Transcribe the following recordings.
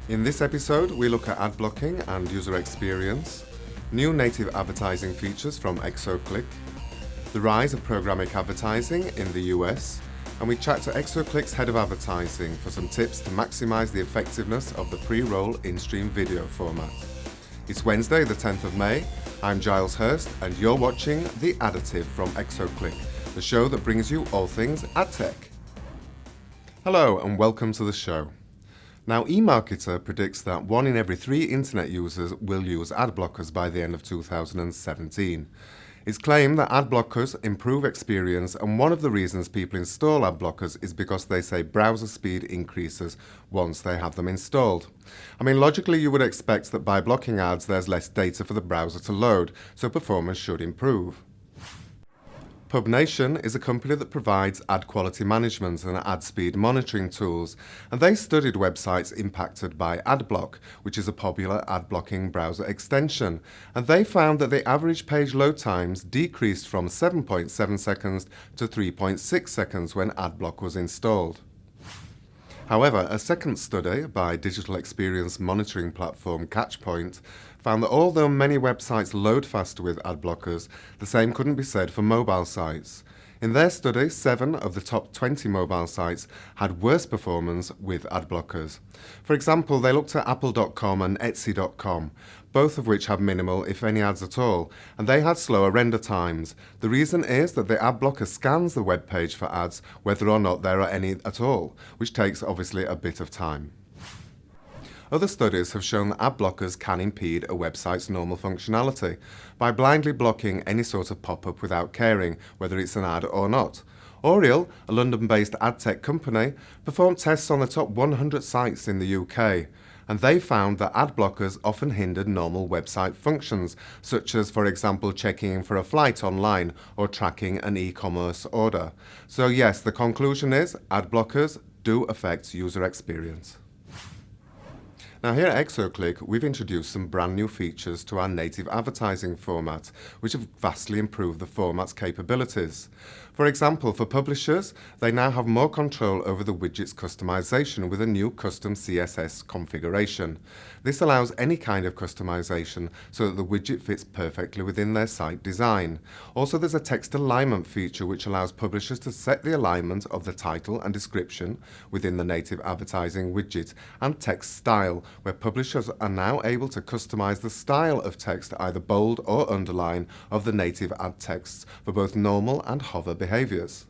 In this episode, we look at ad blocking and user experience, new native advertising features from ExoClick, the rise of programmatic advertising in the US, and we chat to ExoClick's head of advertising for some tips to maximize the effectiveness of the pre-roll in-stream video format. It's Wednesday, the 10th of May. I'm Giles Hurst, and you're watching The Additive from ExoClick, the show that brings you all things ad tech. Hello, and welcome to the show. Now, eMarketer predicts that 1 in every 3 internet users will use ad blockers by the end of 2017. It's claimed that ad blockers improve experience, and one of the reasons people install ad blockers is because they say browser speed increases once they have them installed. I mean, logically you would expect that by blocking ads there's less data for the browser to load, so performance should improve. PubNation is a company that provides ad quality management and ad speed monitoring tools, and they studied websites impacted by Adblock, which is a popular ad blocking browser extension, and they found that the average page load times decreased from 7.7 seconds to 3.6 seconds when Adblock was installed. However, a second study by digital experience monitoring platform Catchpoint found that although many websites load faster with ad blockers, the same couldn't be said for mobile sites. In their study, 7 of the top 20 mobile sites had worse performance with ad blockers. For example, they looked at Apple.com and Etsy.com, both of which have minimal, if any, ads at all, and they had slower render times. The reason is that the ad blocker scans the web page for ads, whether or not there are any at all, which takes obviously a bit of time. Other studies have shown that ad blockers can impede a website's normal functionality by blindly blocking any sort of pop-up without caring whether it's an ad or not. Oriel, a London-based ad tech company, performed tests on the top 100 sites in the UK, and they found that ad blockers often hindered normal website functions, such as, for example, checking in for a flight online or tracking an e-commerce order. So yes, the conclusion is ad blockers do affect user experience. Now here at ExoClick, we've introduced some brand new features to our native advertising format, which have vastly improved the format's capabilities. For example, for publishers, they now have more control over the widget's customization with a new custom CSS configuration. This allows any kind of customization so that the widget fits perfectly within their site design. Also, there's a text alignment feature which allows publishers to set the alignment of the title and description within the native advertising widget, and text style, where publishers are now able to customize the style of text, either bold or underline, of the native ad texts for both normal and hover behaviors.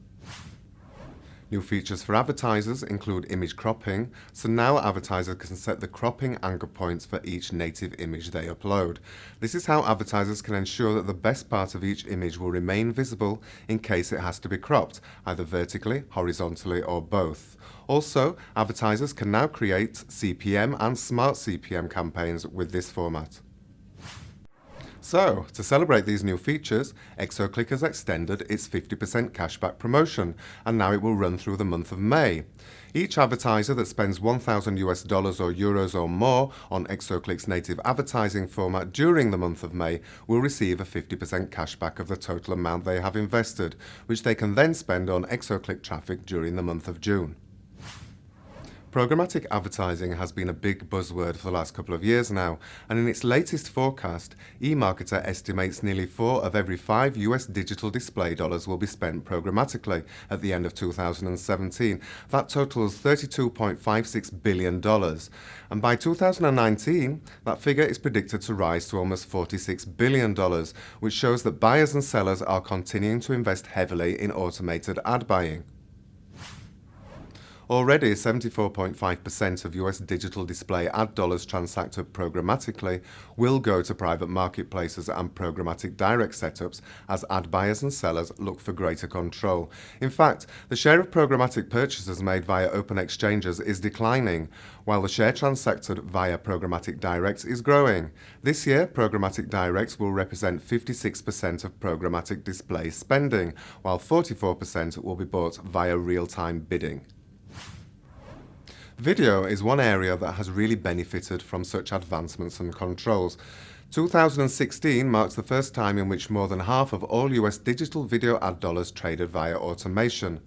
New features for advertisers include image cropping, so now advertisers can set the cropping anchor points for each native image they upload. This is how advertisers can ensure that the best part of each image will remain visible in case it has to be cropped, either vertically, horizontally, or both. Also, advertisers can now create CPM and Smart CPM campaigns with this format. So, to celebrate these new features, ExoClick has extended its 50% cashback promotion, and now it will run through the month of May. Each advertiser that spends $1,000 or euros or more on ExoClick's native advertising format during the month of May will receive a 50% cashback of the total amount they have invested, which they can then spend on ExoClick traffic during the month of June. Programmatic advertising has been a big buzzword for the last couple of years now, and in its latest forecast, eMarketer estimates nearly 4 of every 5 US digital display dollars will be spent programmatically at the end of 2017. That totals $32.56 billion, and by 2019, that figure is predicted to rise to almost $46 billion, which shows that buyers and sellers are continuing to invest heavily in automated ad buying. Already, 74.5% of US digital display ad dollars transacted programmatically will go to private marketplaces and programmatic direct setups as ad buyers and sellers look for greater control. In fact, the share of programmatic purchases made via open exchanges is declining, while the share transacted via programmatic directs is growing. This year, programmatic directs will represent 56% of programmatic display spending, while 44% will be bought via real-time bidding. Video is one area that has really benefited from such advancements and controls. 2016 marks the first time in which more than half of all US digital video ad dollars traded via automation.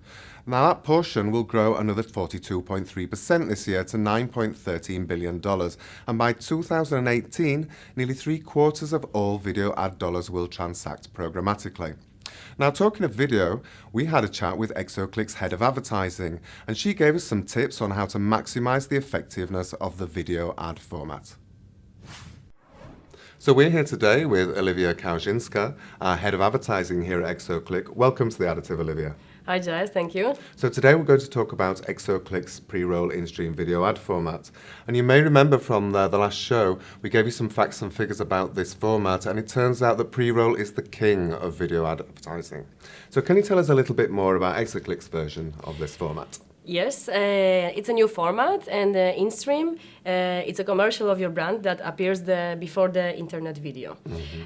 Now that portion will grow another 42.3% this year to $9.13 billion. And by 2018, nearly 3/4 of all video ad dollars will transact programmatically. Now, talking of video, we had a chat with Exoclick's head of advertising, and she gave us some tips on how to maximize the effectiveness of the video ad format. So we're here today with Olivia Kaujinska, our head of advertising here at Exoclick. Welcome to the Additive, Olivia. Hi Giles, thank you. So today we're going to talk about Exoclick's pre-roll in-stream video ad format. And you may remember from the last show, we gave you some facts and figures about this format, and it turns out that pre-roll is the king of video advertising. So can you tell us a little bit more about Exoclick's version of this format? Yes, it's a new format, and in-stream, it's a commercial of your brand that appears before the internet video.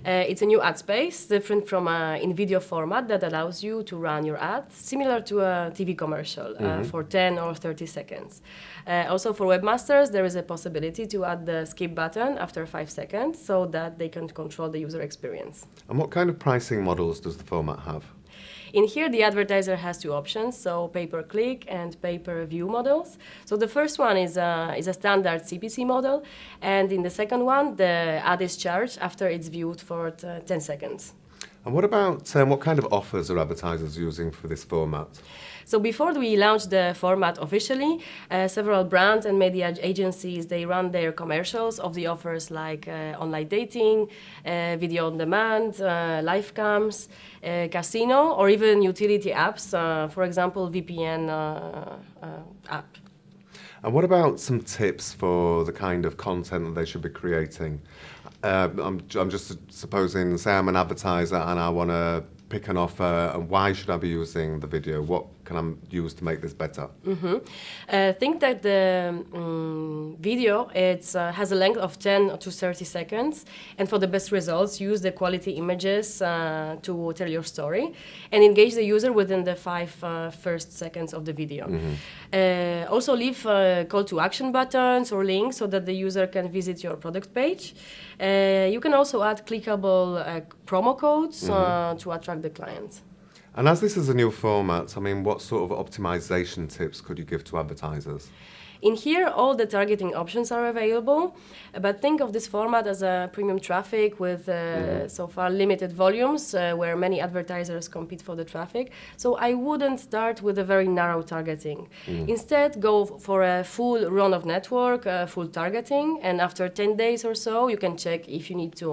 It's a new ad space, different from in-video format that allows you to run your ads, similar to a TV commercial for 10 or 30 seconds. Also for webmasters, there is a possibility to add the skip button after 5 seconds so that they can control the user experience. And what kind of pricing models does the format have? In here, the advertiser has two options, so pay-per-click and pay-per-view models. So the first one is a standard CPC model, and in the second one, the ad is charged after it's viewed for 10 seconds. And what about what kind of offers are advertisers using for this format? So before we launched the format officially, several brands and media agencies, they run their commercials of the offers like online dating, video on demand, live cams, casino, or even utility apps, for example, VPN app. And what about some tips for the kind of content that they should be creating? I'm just supposing, say I'm an advertiser and I want to pick an offer, and why should I be using the video? What can I use to make this better? Think that the video has a length of 10 to 30 seconds, and for the best results, use the quality images to tell your story, and engage the user within the first 5 seconds of the video. Also leave call to action buttons or links so that the user can visit your product page. You can also add clickable promo codes to attract the clients. And as this is a new format, I mean, what sort of optimization tips could you give to advertisers? In here, all the targeting options are available, but think of this format as a premium traffic with so far limited volumes where many advertisers compete for the traffic. So I wouldn't start with a very narrow targeting. Instead, go for a full run of network, full targeting, and after 10 days or so, you can check if you need to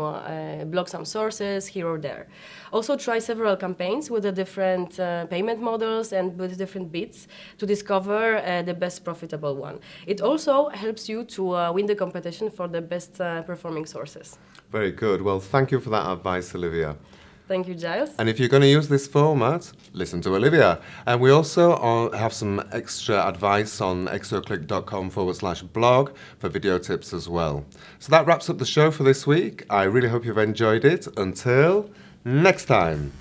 block some sources here or there. Also try several campaigns with the different payment models and with different bids to discover the best profitable one. It also helps you to win the competition for the best performing sources. Very good. Well, thank you for that advice, Olivia. Thank you, Giles. And if you're going to use this format, listen to Olivia. And we also have some extra advice on exoclick.com/blog for video tips as well. So that wraps up the show for this week. I really hope you've enjoyed it. Until next time.